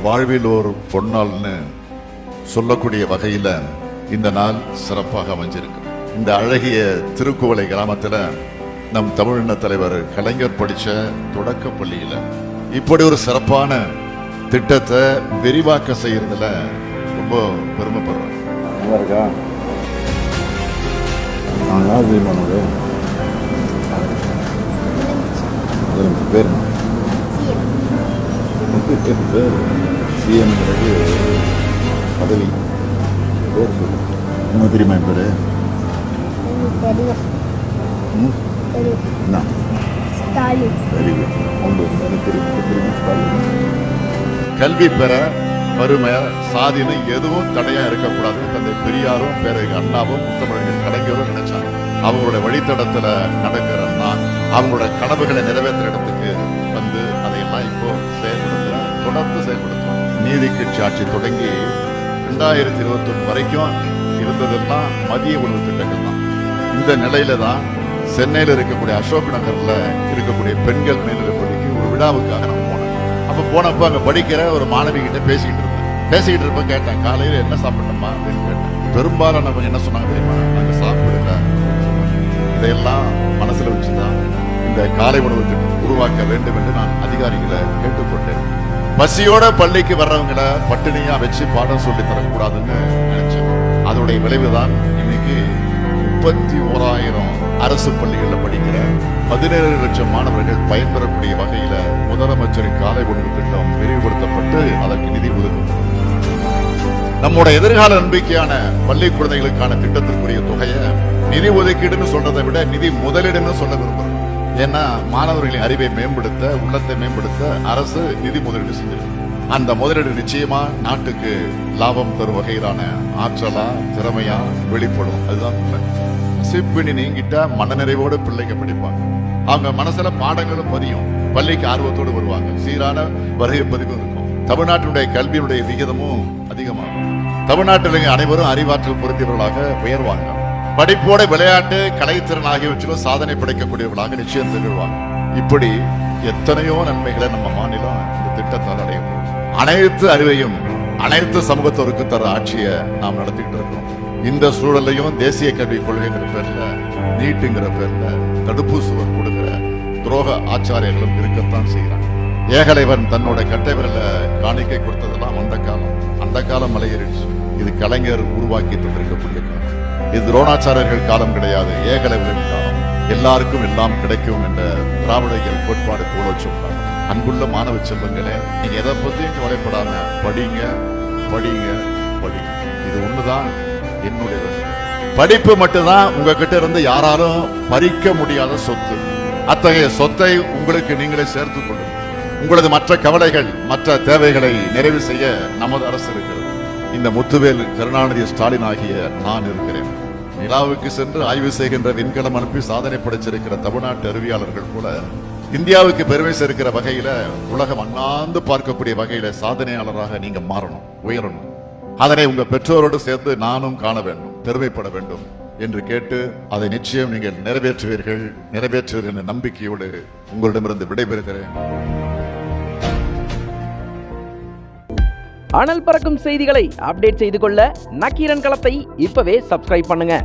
வாழ்வில் ஒரு பொன்னாள்னு சொல்லக்கூடிய வகையில் இந்த நாள் சிறப்பாக அமைஞ்சிருக்கு. இந்த அழகிய திருக்குவளை கிராமத்தில் நம் தமிழின தலைவர் கலைஞர் படித்த தொடக்க பள்ளியில் இப்படி ஒரு சிறப்பான திட்டத்தை விரிவாக்க செய்யறதுல ரொம்ப பெருமைப்படுறேன். பதவி பேர் சொல்லு. என்ன தெரியுமா என் பேரு? கல்வி பெற வறுமை சாதின்னு எதுவும் தடையா இருக்கக்கூடாது. தந்தை பெரியாரும் பேரறிஞர் அண்ணாவும் தமிழர்கள் கலைஞரும் நினைச்சாங்க. அவங்களோட வழித்தடத்துல நடக்கிற நான் அவங்களோட கனவுகளை நிறைவேற்ற இடத்துக்கு வந்து அதையெல்லாம் இப்போ தொடர்ந்து செயல்படுத்தும். நீதி கட்சி ஆட்சி தொடங்கி 2021 வரைக்கும் இருந்ததெல்லாம் மதிய உணவு திட்டங்கள் தான். இந்த நிலையில தான் சென்னையில் இருக்கக்கூடிய அசோக் நகர்ல இருக்கக்கூடிய பெண்கள் மேல்நிலைப் பள்ளிக்கு ஒரு விழாவுக்காக நான் போனேன். அப்ப போனப்ப அங்க படிக்கிற ஒரு மாணவி கிட்ட பேசிக்கிட்டு இருப்ப கேட்டேன், காலையில என்ன சாப்பிட்டோமா அப்படின்னு கேட்டேன். பெரும்பாலானவங்க என்ன சொன்னாங்க தெரியுமா? நாங்க சாப்பிடல. இதையெல்லாம் மனசுல வச்சுதான் இந்த காலை உணவு திட்டம் உருவாக்க வேண்டும் என்று நான் அதிகாரிகளை கேட்டுக்கொண்டேன். பசியோட பள்ளிக்கு வர்றவங்களை பட்டினியா வச்சு பாடம் சொல்லி தரக்கூடாதுன்னு நினைச்சேன். அதோடைய விளைவுதான் இன்னைக்கு 31,000 அரசு பள்ளிகளில் படிக்கிற 17 லட்சம் மாணவர்கள் பயன்பெறக்கூடிய வகையில முதலமைச்சரின் காலை உணவு திட்டம் விரிவுபடுத்தப்பட்டு அதற்கு நிதி ஒதுக்கும். நம்முடைய எதிர்கால நம்பிக்கையான பள்ளி குழந்தைகளுக்கான திட்டத்திற்குரிய தொகையை நிதி ஒதுக்கீடுன்னு சொல்றதை விட நிதி முதலீடுன்னு சொல்ல விரும்புறோம். ஏன்னா மாணவர்களின் அறிவை மேம்படுத்த, உள்ளத்தை மேம்படுத்த அரசு நிதி முதலீடு செஞ்சிருக்கு. அந்த முதலீடு நிச்சயமா நாட்டுக்கு லாபம் தரும் வகையிலான ஆற்றலா திறமையா வெளிப்படும். அதுதான் உண்மை. சிப்பினி நீங்கிட்டா மனநிறைவோடு பிள்ளைங்க படிப்பாங்க. அவங்க மனசுல பாடங்களும் பதியும். பள்ளிக்கு ஆர்வத்தோடு வருவாங்க. சீரான வருகை பதிவும் இருக்கும். தமிழ்நாட்டினுடைய கல்வியினுடைய விகிதமும் அதிகமாகும். தமிழ்நாட்டில் அனைவரும் அறிவாற்றல் பொருந்தியவர்களாக உயர்வாங்க. படிப்போட விளையாட்டு, கலைத்திறன் ஆகியவற்றிலும் சாதனை படைக்கக்கூடியவர்களாக நிச்சயம் திகழ்வாங்க. இப்படி எத்தனையோ நன்மைகளை நம்ம மாநிலம் இந்த திட்டத்தால் அடையும். அனைத்து அறிவையும் அனைத்து சமூகத்தோருக்கு தர ஆட்சியை நாம் நடத்திட்டு இருக்கோம். இந்த சூழலையும் தேசிய கல்விக் கொள்கைங்கிற பேர்ல, நீட்டுங்கிற பேர்ல தடுப்பு சுவர் கொடுக்கிற துரோக ஆச்சாரியர்களும் இருக்கத்தான் செய்கிறாங்க. ஏகலைவன் தன்னோட கட்டை விரல காணிக்கை கொடுத்ததெல்லாம் அந்த காலம் மலையேறிடுச்சு. இது கலைஞர் உருவாக்கி தந்திருக்கக்கூடிய காலம். இது துரோணாச்சாரியர்கள் காலம் கிடையாது, ஏகலைவரின் காலம். எல்லாருக்கும் எல்லாம் கிடைக்கும் என்ற திராவிட கோட்பாடு போல சொல்றாங்க. அன்புள்ள மாணவ செல்வங்களே, நீங்க எதை பத்தியும் கவலைப்படாம படிங்க படிங்க படிங்க. இது ஒண்ணுதான் என்னுடைய படிப்பு மட்டும்தான் உங்ககிட்ட இருந்து யாராலும் பறிக்க முடியாத சொத்து. அத்தகைய சொத்தை உங்களுக்கு நீங்களே சேர்த்துக் கொள்ளுங்கள். உங்களது மற்ற கவலைகள், மற்ற தேவைகளை நிறைவு செய்ய நமது அரசு இருக்கிறது. இந்த முத்துவேல், கருணாநிதி, ஸ்டாலின் ஆகிய நான் இருக்கிறேன். நிலாவுக்கு சென்று ஆய்வு செய்கின்ற விண்கலம் அனுப்பி சாதனை படைச்சிருக்கிற தமிழ்நாட்டு அறிவியாளர்கள் போல இந்தியாவுக்கு பெருமை சேர்க்கிற வகையில, உலகம் அண்ணாந்து பார்க்கக்கூடிய வகையில சாதனையாளராக நீங்க மாறணும், உயரணும். அதனை உங்க பெற்றோரோடு சேர்ந்து நானும் காண வேண்டும், பெருமைப்பட வேண்டும் என்று கேட்டு அதை நிச்சயம் நீங்கள் நிறைவேற்றுவீர்கள் என்ற நம்பிக்கையோடு உங்களிடமிருந்து விடைபெறுகிறேன். அனல் பறக்கும் செய்திகளை அப்டேட் செய்து கொள்ள நக்கீரன் களத்தை இப்பவே சப்ஸ்கிரைப் பண்ணுங்க.